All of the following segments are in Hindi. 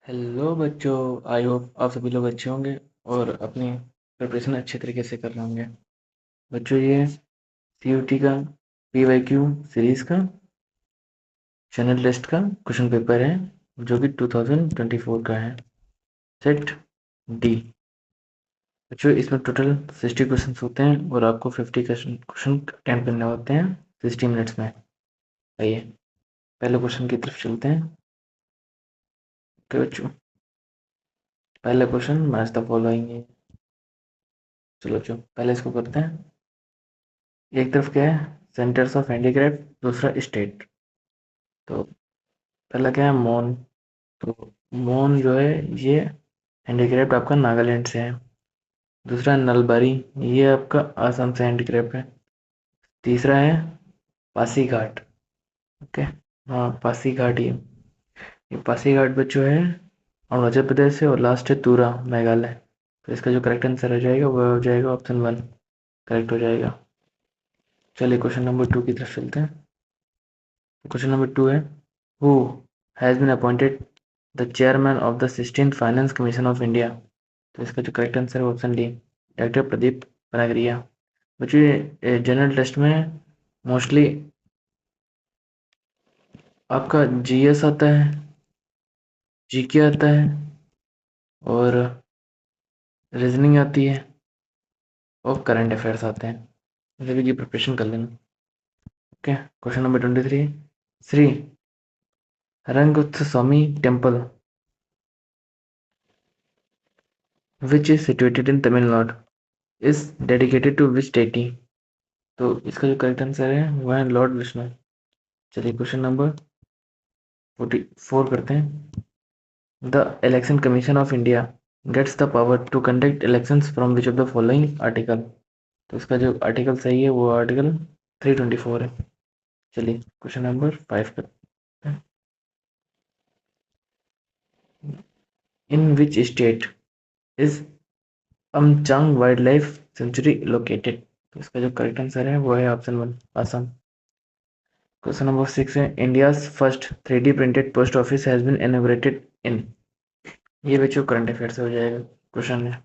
हेलो बच्चों। आई होप आप सभी लोग अच्छे होंगे और अपनी प्रिपरेशन अच्छे तरीके से कर रहे होंगे। बच्चों, ये सीयूटी का पीवाईक्यू सीरीज का चैनल टेस्ट का क्वेश्चन पेपर है जो कि 2024 का है, सेट डी। बच्चों, इसमें टोटल 60 क्वेश्चन होते हैं और आपको 50 क्वेश्चन अटेम्प्ट करने होते हैं 60 मिनट्स में। आइए पहले क्वेश्चन की तरफ चलते हैं। ओके बच्चों, पहला क्वेश्चन मैच द फॉलोइंग। चलो बच्चों, पहले इसको करते हैं। एक तरफ क्या है, सेंटर्स ऑफ हैंडीक्राफ्ट, दूसरा स्टेट। तो पहला क्या है, मोन। तो मोन जो है ये हैंडीक्राफ्ट आपका नागालैंड से है। दूसरा नलबारी, ये आपका आसाम से हैंडीक्राफ्ट है। तीसरा है पासीघाट। ओके, हाँ पासीघाट, ये पासीघाट बच्चों है अरुणाचल प्रदेश से। और लास्ट है तुरा, मेघालय। तो इसका जो करेक्ट आंसर हो जाएगा वो हो जाएगा ऑप्शन 1, करेक्ट हो जाएगा। चलिए क्वेश्चन नंबर 2 की तरफ चलते हैं। क्वेश्चन नंबर 2 है, who has been appointed the chairman of the 16th finance commission of India. तो इसका जो करेक्ट आंसर है option d, doctor Pradeep Panagariya. बच्चों, ये जनरल टेस्ट में मोस्टली आपका जीएस आता है, जीके आता है और रीजनिंग आती है और करंट अफेयर्स आते हैं। सभी की प्रिपरेशन कर लेना। Okay, question number 23, Shri Rangaswamy temple which is situated in Tamil Nadu is dedicated to which deity. तो इसका जो करेक्ट आंसर है वो है लॉर्ड विष्णु। चलिए क्वेश्चन नंबर 44 करते हैं। The election commission of India gets the power to conduct elections from which of the following article. तो इसका जो आर्टिकल सही है वो आर्टिकल 324 है। चलिए क्वेश्चन नंबर 5 करते हैं। In which state is Amchang wildlife sanctuary located. तो इसका जो करेक्ट आंसर है वो है ऑप्शन 1, असम। क्वेश्चन नंबर 6 है, India's first 3D printed post office has been inaugurated in. ये बच्चों करंट अफेयर से हो जाएगा क्वेश्चन है।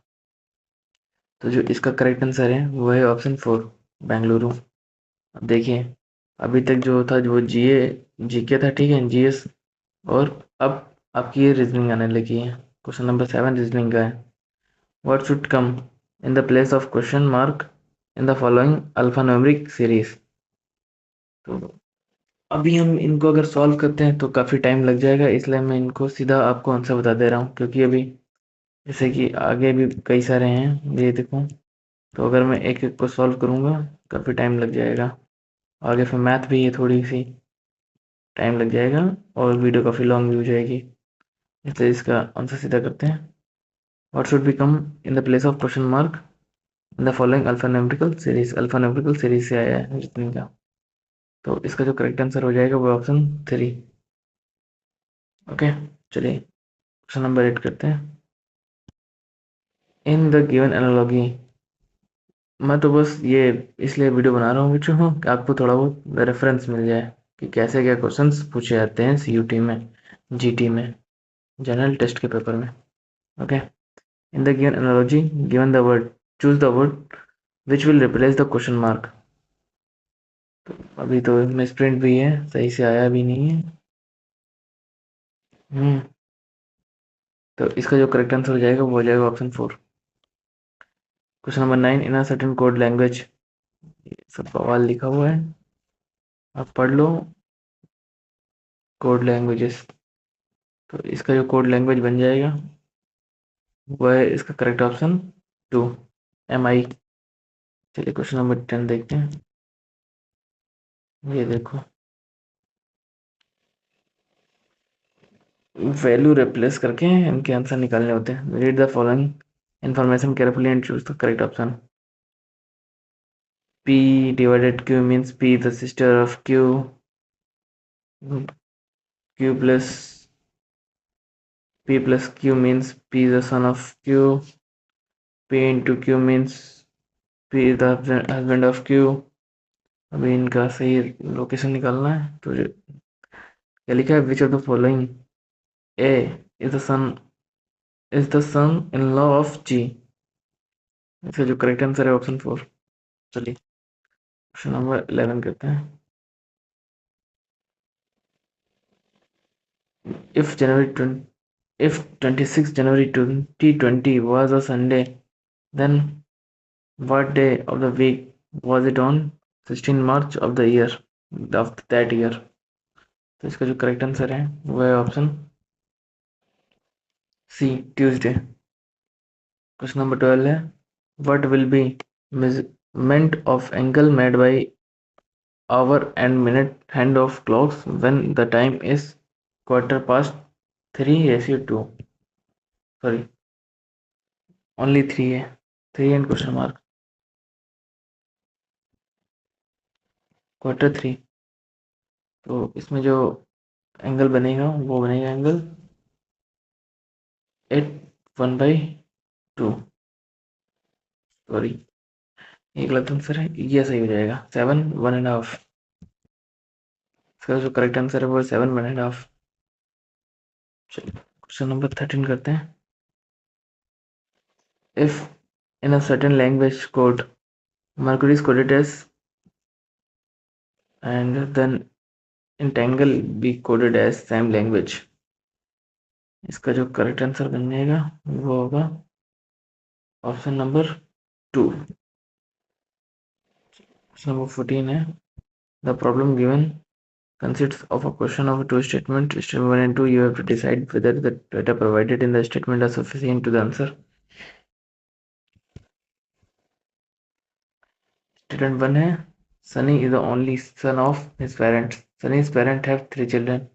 तो जो इसका करेक्ट आंसर है वो है ऑप्शन 4, बेंगलुरु। अब देखिए, अभी तक जो था वो जीके था, ठीक है, जीएस। और अब आपकी ये रीजनिंग आने लगी है। क्वेश्चन नंबर 7 रीजनिंग का है, what should come in the place of question mark in the following alphanumeric series. तो अभी हम इनको अगर सॉल्व करते हैं तो काफ़ी टाइम लग जाएगा, इसलिए मैं इनको सीधा आपको आंसर बता दे रहा हूँ, क्योंकि अभी जैसे कि आगे भी कई सारे हैं ये देखो। तो अगर मैं एक एक को सॉल्व करूँगा काफ़ी टाइम लग जाएगा। आगे फिर मैथ भी है, थोड़ी सी टाइम लग जाएगा और वीडियो काफ़ी लॉन्ग भी हो जाएगी, इसलिए इसका आंसर सीधा करते हैं। What should be come in the place of question mark in the following alphanumerical series. Alphanumerical series से आया है जितने का। तो इसका जो करेक्ट आंसर हो जाएगा वो ऑप्शन 3। ओके, चलिए क्वेश्चन नंबर 8 करते हैं। इन द गिवन एनालॉगी, मैं तो बस ये इसलिए वीडियो बना रहा हूँ बच्चों कि आपको थोड़ा बहुत रेफरेंस मिल जाए कि कैसे क्या क्वेश्चंस पूछे जाते हैं सीयूटी में, जीटी में, जनरल टेस्ट के पेपर में। Okay, in the given analogy given the word, choose the word which will replace the question mark. तो अभी तो मिस प्रिंट भी है, सही से आया भी नहीं है। तो इसका जो करेक्ट आंसर हो जाएगा वो हो जाएगा option 4। Question number 9, in a certain code language, सब सवाल लिखा हुआ है, आप पढ़ लो। कोड लैंग्वेजेस, तो इसका जो कोड लैंग्वेज बन जाएगा वो है इसका करेक्ट ऑप्शन 2, MI। चलिए क्वेश्चन नंबर 10 देखते हैं। ये देखो, वैल्यू रिप्लेस करके इनके आंसर निकालने होते हैं। Read the following information carefully and choose the correct option. P divided Q means P the sister of Q, Q plus P plus Q means P the son of Q, P into Q means P the husband of Q। अभी इनका सही लोकेशन निकालना है। तो क्या लिखा है, which of the following A is the son in law of G. इसका जो करेक्ट आंसर है ऑप्शन 4। चलिए क्वेश्चन नंबर 11 करते हैं। If January 26 January 2020 was a Sunday, then what day of the week was it on 16 March of the year of that year? तो इसका जो करेक्ट आंसर है वो है option c, Tuesday. Question number 12 है, what will be measurement of angle made by hour and minute hand of clocks when the time is 3:15:2? Sorry, only 3 है, 3 एंड क्वेश्चन मार्क, 3:15। तो इसमें जो एंगल बनेगा वो बनेगा एंगल 8:1/2। सॉरी, ये गलत आंसर है, ये सही हो जाएगा 7 1.5। इसका जो करेक्ट आंसर है वो 7 1.5। चलिए क्वेश्चन नंबर 13 करते हैं। If in a certain language code Mercury is coded as and then entangle be coded as same language, इसका जो करेक्ट आंसर बनेगा वो होगा ऑप्शन नंबर 2। क्वेश्चन नंबर 14 है, the problem given consists of a question of two statements. Statement 1 and 2, you have to decide whether the data provided in the statement are sufficient to the answer. Statement 1 है, Sunny is the only son of his parents. Sunny's parents have 3 children.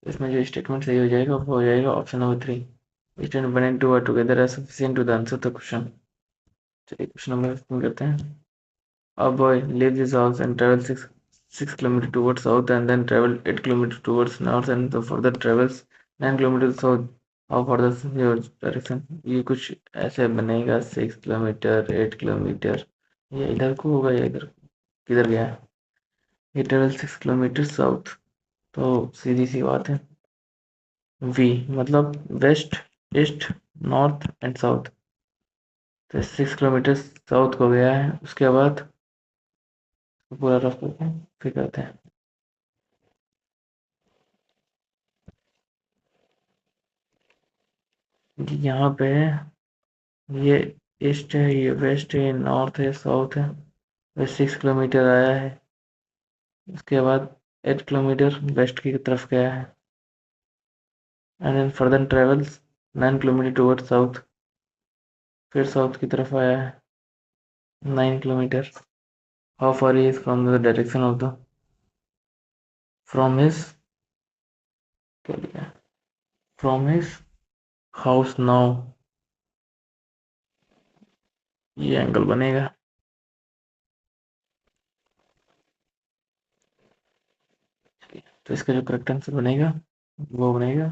इसमें जो स्टेटमेंट सही हो जाएगा वो हो जाएगा option number 3। Statement 1 and 2 are together are sufficient to the answer the question। चलिए क्वेश्चन नंबर 15 करते हैं। A boy leaves his house and travels 6 kilometers towards south and then travel 8 kilometers towards north and the further travels 9 kilometers south। How far is your direction? ये कुछ ऐसे बनेगा 6 किलोमीटर 8 किलोमीटर, ये इधर को होगा या इधर किधर गया है? ये ट्रेवल 6 किलोमीटर साउथ, तो सीधी सी बात है वी, मतलब west east north and south. तो 6 किलोमीटर साउथ को गया है, उसके बाद पूरा रफ करते हैं फिर करते हैं। यहाँ पे ये ईस्ट है, ये वेस्ट है, ये नॉर्थ है, साउथ है। ये 6 किलोमीटर आया है, उसके बाद 8 किलोमीटर वेस्ट की तरफ गया है and then further travels 9 kilometre toward south, फिर साउथ की तरफ आया है 9 kilometre. How far he is from the direction of the from his क्या लिखा है, फ्रॉम हिज हाउस नाउ, ये एंगल बनेगा। तो इसका जो करेक्ट आंसर बनेगा वो बनेगा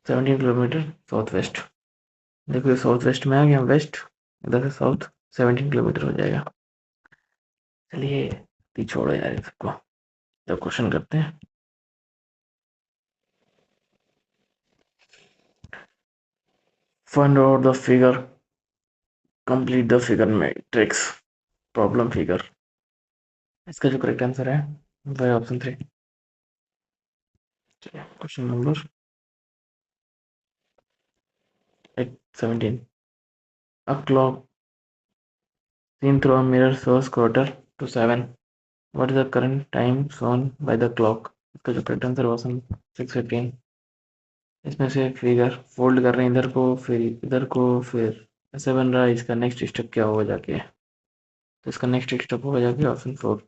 17 किलोमीटर साउथ वेस्ट। देखो साउथ वेस्ट में आ गया, वेस्ट इधर से साउथ 17 किलोमीटर हो जाएगा। चलिए छोड़ो यार इन सबको, तो क्वेश्चन करते हैं। Find out the figure, complete the figure matrix problem figure. इसका जो करेक्ट आंसर है वो है ऑप्शन 3। चलिए question number 17। A clock seen through a mirror shows quarter to 7. What is the current time shown by the clock? इसका जो करेक्ट आंसर है ऑप्शन 6:15। इसमें से फिगर फोल्ड कर रहे हैं इधर को फिर इधर को, फिर ऐसे बन रहा है, इसका नेक्स्ट स्टेप क्या होगा जाके? तो इसका नेक्स्ट स्टेप होगा जाके option 4।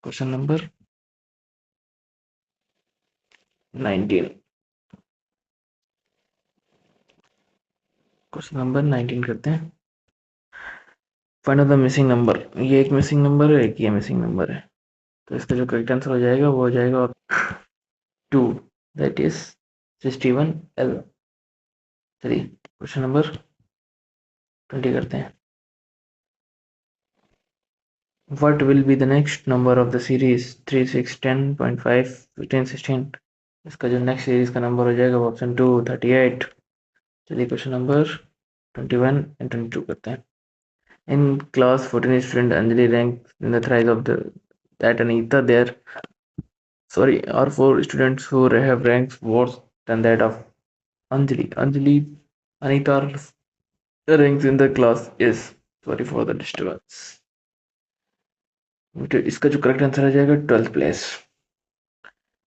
Question number 19। Question number 19 करते हैं। फाइंड द मिसिंग नंबर, ये एक मिसिंग नंबर है, एक ये मिसिंग नंबर है, तो इसका जो करेक्ट आंसर हो जाएगा वो हो जाएगा 2, दैट इज 61L। चलिए क्वेश्चन नंबर 20 करते हैं। What will be the next number of the series 3, 6, 10.5, 15, 16? इसका जो नेक्स्ट सीरीज का नंबर हो जाएगा वो ऑप्शन 2 38। चलिए क्वेश्चन नंबर 21 एंड 22 करते हैं। In class 14 student Anjali ranks in the thrice of the that Anita there are four students who have ranks worse than that of Anjali. Anita ranks in the class is sorry for the disturbance। तो इसका जो करेक्ट आंसर आ जाएगा 12th प्लेस।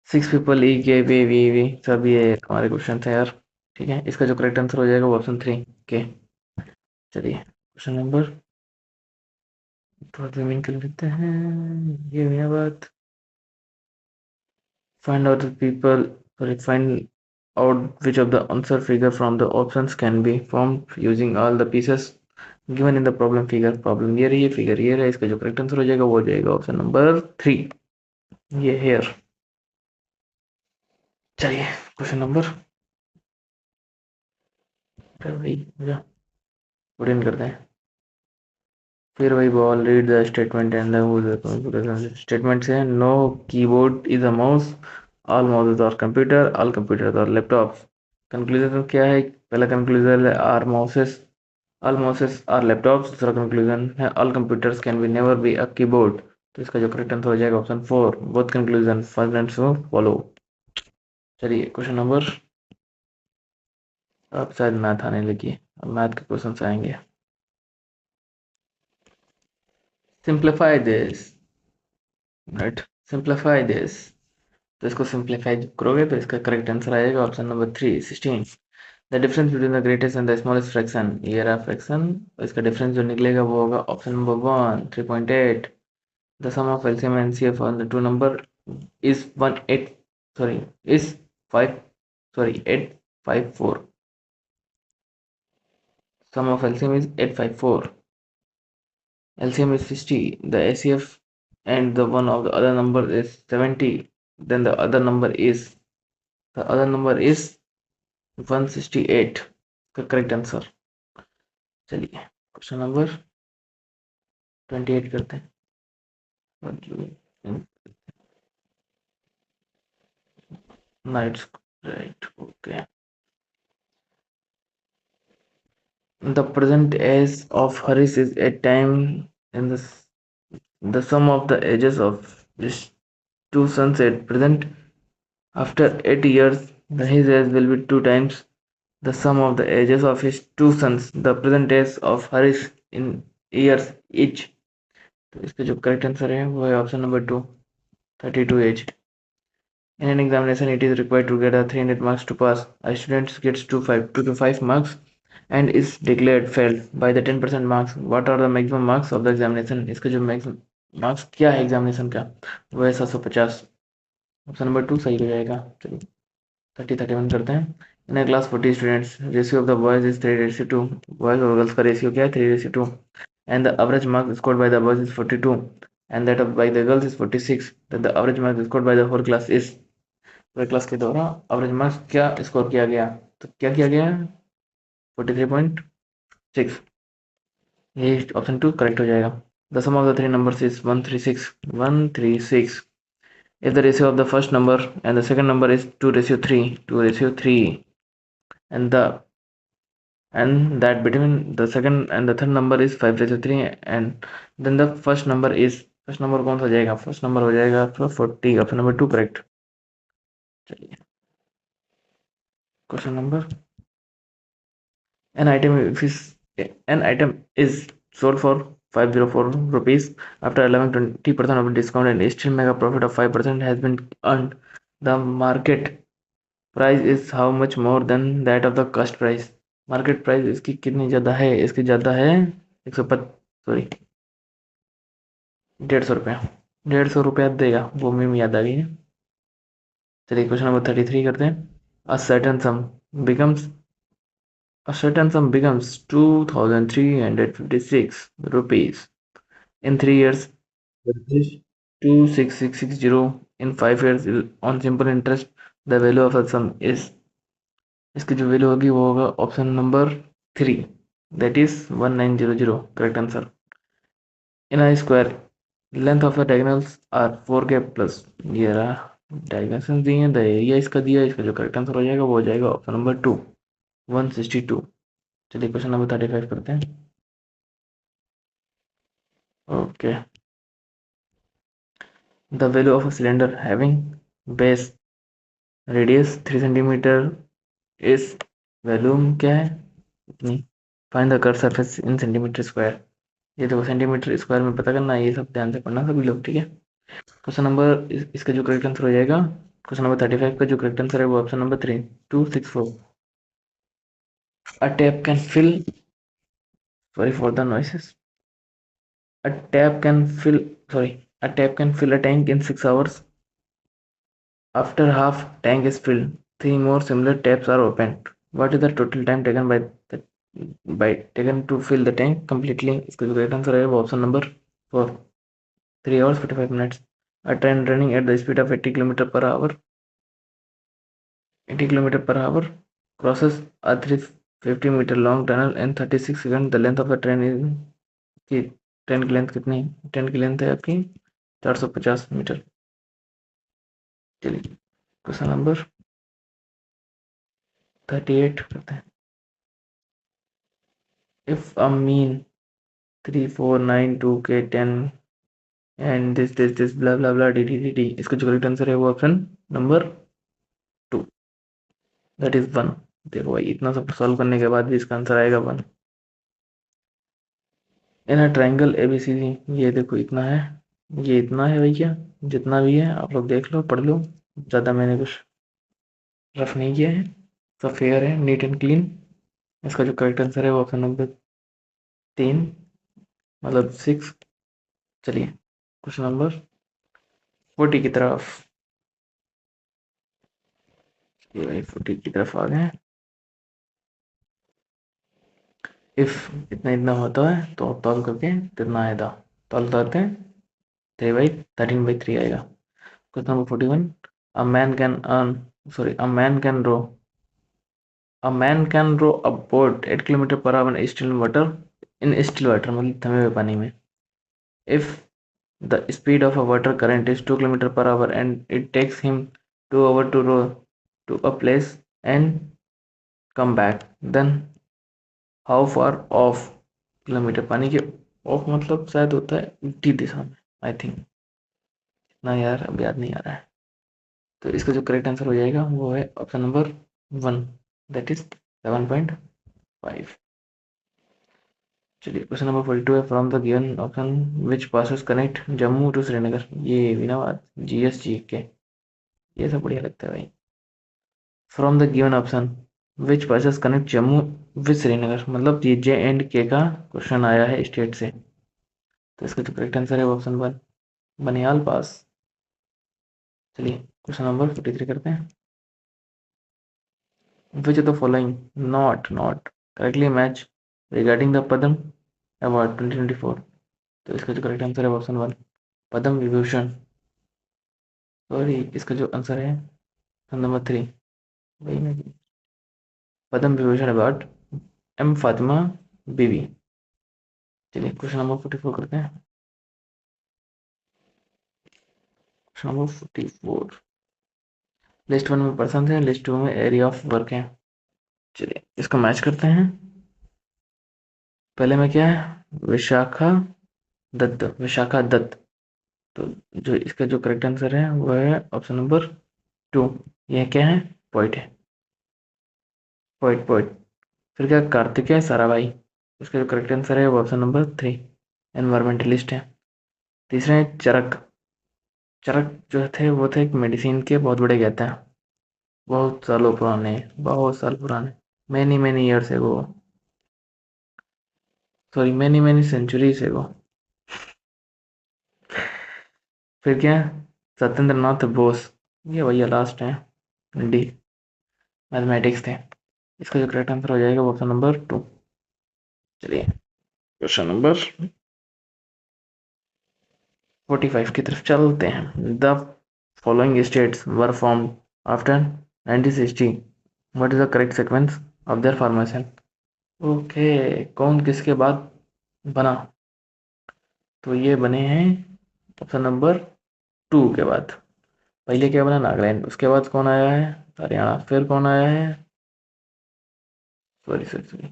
6 people E के वी सब ये हमारे क्वेश्चन थे यार। ठीक है, इसका जो करेक्ट आंसर हो जाएगा वो ऑप्शन 3 के। चलिए क्वेश्चन नंबर थोड़ा जूमिंग कर लेते हैं। ये हुई ना बात। Find out which of the answer figure from the options can be formed using all the pieces given in the problem figure। Problem ये रही है, फिगर ये रहा है, इसका जो करेक्ट आंसर हो जाएगा वो हो जाएगा ऑप्शन नंबर 3, ये हेयर। चलिए क्वेश्चन नंबर वही पुट इन करते हैं। फिर वही बॉल read the statement and statement से no keyboard is a mouse, all mouses are computer, all computer are laptops. Conclusion क्या है? पहला कंक्लूजन है are mouses, all mouses are laptops. दूसरा कंक्लूजन है all computers can be never be a keyboard. तो इसका जो करेक्ट आंसर हो जाएगा option 4, both conclusion first and follow. चलिए क्वेश्चन नंबर, अब शायद मैथ आने लगी, अब मैथ के क्वेश्चन आएंगे। Simplify this, right, simplify this. तो इसको सिंप्लीफाई जब करोगे तो इसका करेक्ट आंसर आएगा option number 3 16। The difference between the greatest and the smallest fraction, ये रहा फ्रैक्शन, इसका डिफरेंस जो निकलेगा वो होगा option number 1 3.8। The sum of LCM and HCF on the two number is 8 sorry is 5 854। sum of LCM is 854, LCM is 60, the ACF and the one of the other number is 70, then the other number is 168 का करेक्ट आंसर। चलिए क्वेश्चन नंबर 28 करते हैं। नाइट्स, right, okay. The present age of Haris is a time in the sum of the ages of his two sons at present. After 8 years, his age will be 2 times the sum of the ages of his two sons. The present age of Haris in years each। तो इसका जो करेक्ट आंसर है वो है option number 2 32 age. In an examination, it is required to get a 300 marks to pass. A student gets 2 to 5 marks and is declared failed by the 10% marks. What are the maximum marks of the examination? इसका जो मैक्सिमम मार्क्स क्या है एग्जामिनेशन का वो है 750। ऑप्शन नंबर 2 सही हो जाएगा। चलिए 31 करते हैं। In a class 40 students, ratio of the boys is 3:2। Boys और गर्ल्स का रेशियो क्या है? 3:2। And the average marks scored by the boys is 42 and that of by the girls is 46। The average marks scored by the whole class is, पूरे क्लास के द्वारा एवरेज मार्क्स क्या स्कोर किया गया? तो क्या किया गया? 43.6। ये ऑप्शन 2 करेक्ट हो जाएगा। The sum of the three numbers is 136। if the ratio of the first number and the second number is 2:3 and that between the second and the third number is 5:3 and then the first number कौन सा हो जाएगा? फर्स्ट नंबर हो जाएगा 40, ऑप्शन नंबर 2 करेक्ट। चलिए question number, an item is sold for 504 rupees after allowing 20% of discount and still make a profit of 5% has been earned। The market price is how much more than that of the cost price। Market price इसकी कितनी ज़्यादा है? इसकी ज़्यादा है 150 रुपया देगा, वो में याद आ गई है। चलिए क्वेश्चन नंबर 33 करते हैं। A certain sum becomes 2356 rupees in 3 years. This 26660 in 5 years on simple interest। The value of the sum is, इसकी जो वैल्यू होगी वो होगा option number 3 that is 1900। Correct answer. In a square length of the diagonals are 4k plus, ये रहा डायमेंशन दिए हैं, द एरिया इसका दिया है, इसका जो करेक्ट आंसर हो जाएगा वो हो जाएगा ऑप्शन नंबर 2, 162। चलिए क्वेश्चन नंबर 35 करते हैं। Okay, the value of a cylinder having base radius 3 centimetre इस वैल्यूम क्या है इतनी, find the curve surface in centimetre square. ये देखो सेंटीमीटर स्क्वायर में पता करना है, ये सब ध्यान से पढ़ना सभी लोग, ठीक है। क्वेश्चन नंबर इसका जो करेक्ट आंसर हो जाएगा, क्वेश्चन नंबर 35 का जो करेक्ट आंसर है वो option number 3, 264। A tap can fill, sorry for the noises, a tap can fill a tap can fill a tank in 6 hours. After half tank is filled, three more similar taps are opened. What is the total time taken the by taken to fill the tank completely? इसका जो करेक्ट आंसर है वो option number 4, 3 hours 45 minutes. A train running at the speed of 80 km per hour, 80 km per hour crosses a 350-meter long tunnel in 36 seconds. The length of the train is की ट्रेन की लेंथ कितनी है? ट्रेन की लेंथ है आपकी 450 मीटर। चलिए क्वेश्चन नंबर 38 करते हैं। If a mean 3492k10 and this blah blah blah D D D D, इसका जो करेक्ट आंसर है वो ऑप्शन नंबर 2, दैट इज 1। देखो भाई इतना सब सॉल्व करने के बाद भी इसका आंसर आएगा 1। इन अ ट्राइंगल एबीसीडी, ये देखो इतना है, ये इतना है भैया, जितना भी है आप लोग देख लो, पढ़ लो, ज़्यादा मैंने कुछ रफ नहीं किया है, सब फेयर है, नीट एंड क्लीन। इसका जो करेक्ट आंसर है वो ऑप्शन नंबर 3, मतलब 6। चलिए क्वेश्चन नंबर 40 की तरफ, ये भाई 40 की तरफ आ गए। इफ इतना इतना होता है तो आप तौल करके कितना आएगा, तौल करते हैं 3/13/3 आएगा। Question number 41, a man can earn sorry a man can row a boat 8 kilometre per hour in still water मतलब थमे हुए पानी में। If the speed of a water current is 2 kilometer per hour and it takes him 2 hours to row to a place and come back, then how far off kilometre, पानी के ऑफ मतलब शायद होता है उल्टी दिशा में, आई थिंक ना यार अब याद नहीं आ रहा है। तो इसका जो करेक्ट आंसर हो जाएगा वो है ऑप्शन नंबर 1, दैट इज 7.5। चलिए क्वेश्चन नंबर 42 है, from the given option which passes connect Jammu to Srinagar, ये बिना बात जीएसजी के, ये सब बढ़िया लगता है भाई। From the given option which passes connect Jammu with Srinagar, मतलब ये J&K का क्वेश्चन आया है स्टेट से, तो इसका जो करेक्ट आंसर है वो ऑप्शन 1, बनिहाल पास। चलिए क्वेश्चन नंबर 43 करते हैं। Which of the following not correctly match regarding the Padma award 2024, तो इसका जो करेक्ट आंसर है ऑप्शन 1, पद्म विभूषण। सॉरी इसका जो आंसर है नंबर 3, वही मैं, पद्म विभूषण अवार्ड एम फातिमा बीवी। चलिए क्वेश्चन नंबर 44 करते हैं। क्वेश्चन नंबर 44, लिस्ट 1 में पर्सन है, लिस्ट 2 में एरिया ऑफ वर्क है। चलिए इसको मैच करते हैं। पहले में क्या है, विशाखा दत्त, तो जो इसका जो करेक्ट आंसर है वो है ऑप्शन नंबर 2, यह क्या है, पोइट है, पोइट। फिर क्या, कार्तिकेय साराभाई, इसका जो करेक्ट आंसर है वो ऑप्शन नंबर 3, एनवायरमेंटलिस्ट है। तीसरे हैं चरक, चरक जो थे वो थे एक मेडिसिन के बहुत बड़े कहते हैं, बहुत सालों पुराने, बहुत साल पुराने, many many years ago, sorry many many centuries ago. फिर क्या, सत्येंद्र नाथ बोस, ये भैया लास्ट है, डी, मैथमेटिक्स थे। इसका जो करेक्ट आंसर हो जाएगा वो ऑप्शन नंबर 2। चलिए क्वेश्चन नंबर 45 की तरफ चलते हैं। The following states were formed after 1960, what is the correct sequence of their formation. Okay, कौन किसके बाद बना, तो ये बने हैं ऑप्शन नंबर 2 के बाद पहले क्या बना, नागालैंड, उसके बाद कौन आया है, हरियाणा, फिर कौन आया है, सॉरी सॉरी सॉरी,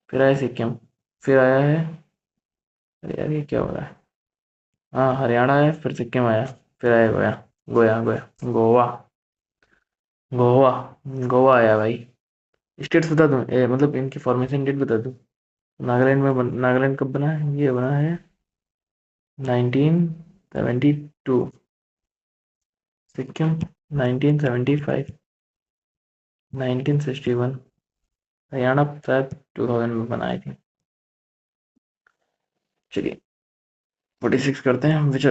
फिर आया सिक्किम, फिर आया है, अरे यार ये क्या हो रहा है, हाँ हरियाणा आया, फिर सिक्किम आया, फिर आया गोया, गोया गोया गोवा, गोवा, गोवा आया भाई। स्टेट्स बता दूं, मतलब इनकी फॉर्मेशन डेट बता दूं। नागालैंड कब बना है, ये बना है 1972, सिक्किम 1975, 1961, हरियाणा शायद 2000 में बनाई थी। चलिए 46 करते हैं। विच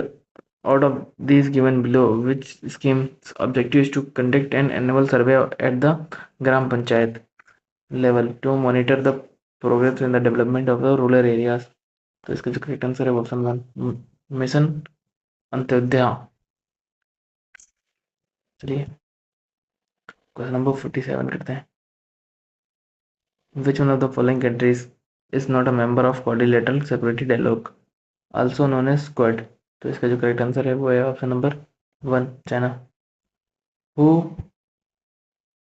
out of these given below, which scheme's objective is to conduct an annual survey at the gram panchayat level to monitor the progress in the development of the rural areas? तो इसका जो करेक्ट आंसर है वो ऑप्शन 1 मिशन अंत्योदया। चलिए क्वेश्चन नंबर 47 करते हैं। Which one of the following countries is not a member of quadrilateral security dialogue, also known as Quad? तो इसका जो करेक्ट आंसर है वो है option number 1 China. Who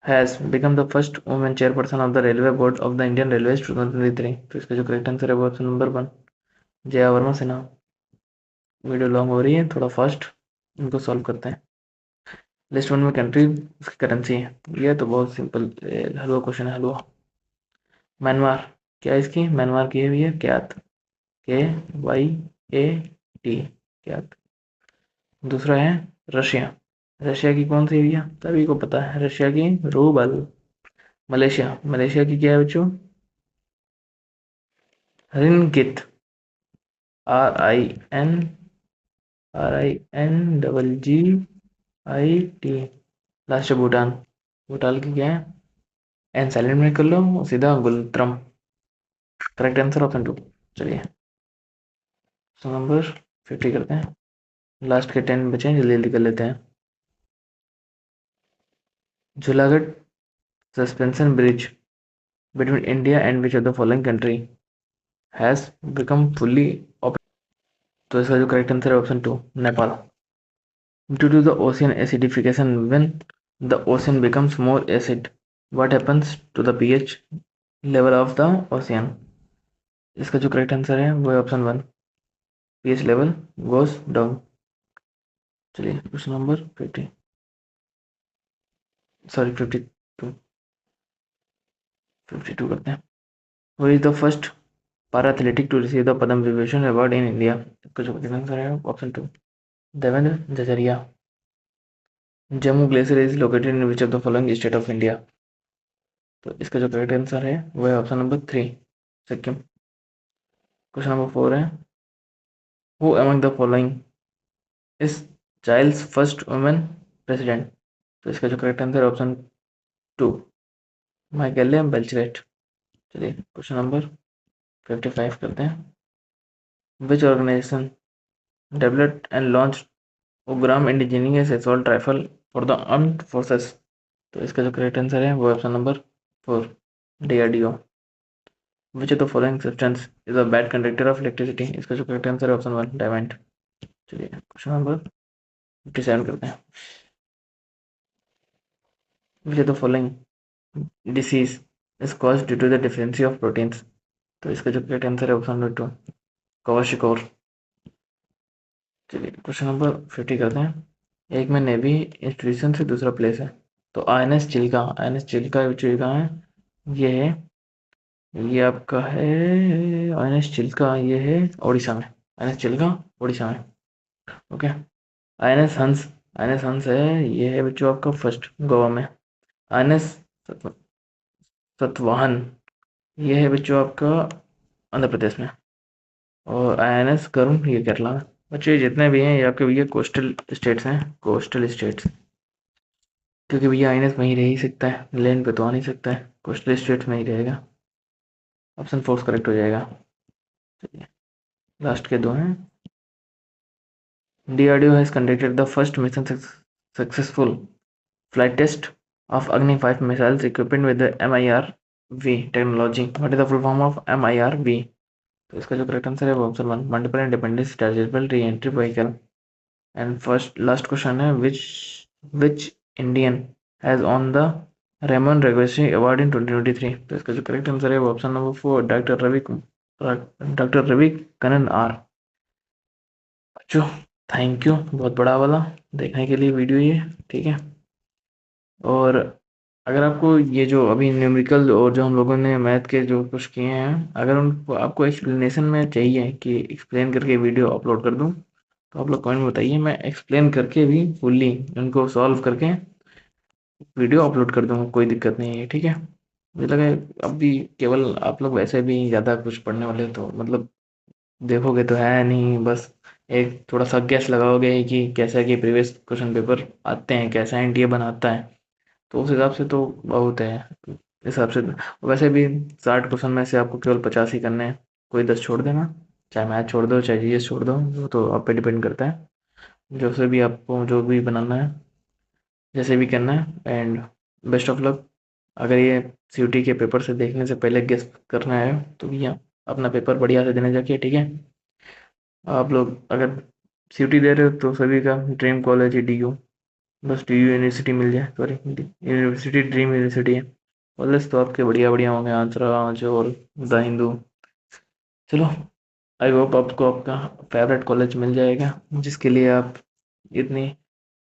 has become the first woman chairperson of the railway board of the Indian Railways 2023? तो इसका जो करेक्ट आंसर है वो option number 1 Jaya Verma Sinha. Video long हो रही है, थोड़ा फास्ट इनको सॉल्व करते हैं। लिस्ट 1 में कंट्री, उसकी करेंसी है, ये तो बहुत सिंपल हलवा क्वेश्चन है, हलवा। म्यांमार, क्या इसकी, म्यांमार की है भैया क्यात, के वाई ए टी, क्यात। दूसरा है रशिया, रशिया की कौन सी है भैया, सभी को पता है, रशिया की रूबल। मलेशिया, मलेशिया की क्या है बच्चों, ringgit, R I N, RINGGIT। Last है भूटान, भूटान की क्या है, एन साइलेंट में कर लो सीधा गुलत्रम। Correct answer option 2। चलिए नंबर 50 करते हैं, लास्ट के 10 बचे हैं, जल्दी जल्दी कर लेते हैं। Jhulagarh suspension bridge between India and which of the following country has become fully open? तो इसका जो करेक्ट आंसर है option 2 Nepal. Due to the ocean acidification, when the ocean becomes more acid, what happens to the pH level of the ocean? इसका जो करेक्ट आंसर है वो है option 1 pH level goes down. चलिए क्वेश्चन नंबर 50 सॉरी 52 करते हैं। Who is the first para athlete to receive the Padma Vibhushan award in India? इसका जो करेक्ट आंसर है option 2 Devendra Jhajharia. Zemu glacier is located in which of the following state of India? तो इसका जो करेक्ट आंसर है वो है option number 3 Sikkim. Question number 4 है, who among the following is Chile's first women president? तो इसका जो करेक्ट आंसर है ऑप्शन 2 माइकेलिया बेल्चरेट। चलिए क्वेश्चन नंबर 55 करते हैं। Which organisation developed and launch Ugram indigenous assault rifle for the armed forces? तो इसका जो करेक्ट आंसर है वो option number 4 DRDO। Which of the following substance is a bad conductor of electricity? इसका जो करेक्ट आंसर है ऑप्शन 1 डायमंड। चलिए क्वेश्चन नंबर 57 करते हैं। Which of the following disease is cause due to the deficiency of proteins? तो इसका जो करेक्ट आंसर है ऑप्शन नंबर 2 कवाशिकोर। चलिए क्वेश्चन नंबर 50 करते हैं। एक में नेवी इंस्टीट्यूशन से दूसरा प्लेस है, तो INS Chilka, INS Chilka actually कहाँ है, ये है, ये आपका है INS चिल्का, ये है उड़ीसा में, INS चिल्का उड़ीसा में। ओके INS हंस, INS हंस है, ये है बच्चों आपका फर्स्ट गोवा में। INS सतवाहन, ये है बच्चों आपका आंध्र प्रदेश में। और INS करुण ये केरला में। बच्चों ये जितने भी हैं ये आपके भैया कोस्टल स्टेट्स हैं, कोस्टल स्टेट्स, क्योंकि भैया INS वहीं रह ही सकता है, लैंड पे तो आ नहीं सकता है, कोस्टल स्टेट्स में ही रहेगा। ऑप्शन 4 करेक्ट हो जाएगा। चलिए लास्ट के 2 हैं। DRDO has conducted the first mission successful flight test of Agni 5 missiles equipped with the MIRV technology. What is the full form of MIRV? तो इसका जो करेक्ट आंसर है वो option 1 multiple independence chargeable re entry vehicle. And first last question है which Indian has on the Ramon regulatory award in 2023। तो इसका जो करेक्ट आंसर है वो option number 4 doctor Ravi Kannan R. बच्चों थैंक यू बहुत बड़ा वाला देखने के लिए वीडियो ये, ठीक है। और अगर आपको ये जो अभी न्यूमेरिकल और जो हम लोगों ने मैथ के जो कुछ किए हैं, अगर उनको आपको एक्सप्लेनेशन में चाहिए कि एक्सप्लेन करके वीडियो अपलोड कर दूं, तो आप लोग कमेंट में बताइए, मैं एक्सप्लेन करके भी फुल्ली उनको सॉल्व करके वीडियो अपलोड कर दूंगा, कोई दिक्कत नहीं है, ठीक है। मुझे लगा अभी केवल आप लोग वैसे भी ज़्यादा कुछ पढ़ने वाले तो मतलब देखोगे तो है नहीं, बस एक थोड़ा सा गैस लगाओगे कि कैसा कि प्रीवियस क्वेश्चन पेपर आते हैं, कैसा एनटीए बनाता है, तो उस हिसाब से तो बहुत है। इस हिसाब से वैसे भी 60 क्वेश्चन में से आपको केवल 50 ही करने हैं, कोई 10 छोड़ देना, चाहे मैथ छोड़ दो चाहे जीएस छोड़ दो, वो तो आप पे डिपेंड करता है, जो से भी आपको जो भी बनाना है, जैसे भी करना है। And best of luck. अगर ये सीयूटी के पेपर से देखने से पहले गेस करना है तो भैया अपना पेपर बढ़िया से देने जाके, ठीक है। आप लोग अगर सीयूटी दे रहे हो तो सभी का ड्रीम कॉलेज है डीयू, बस डीयू यूनिवर्सिटी मिल जाए, सॉरी यूनिवर्सिटी ड्रीम यूनिवर्सिटी है। कॉलेज तो आपके बढ़िया बढ़िया होंगे, आंसरा जो और द हिंदू। चलो आई होप आपको आपका फेवरेट कॉलेज मिल जाएगा जिसके लिए आप इतनी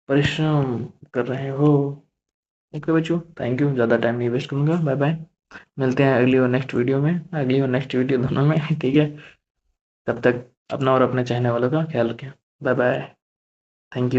परिश्रम कर रहे हो। ओके बच्चों थैंक यू, ज़्यादा टाइम नहीं वेस्ट करूँगा, बाय बाय। मिलते हैं अगली और नेक्स्ट वीडियो में, अगली और नेक्स्ट वीडियो दोनों में ठीक है। तब तक अपना और अपने चाहने वालों का ख्याल रखें। Bye bye. Thank you.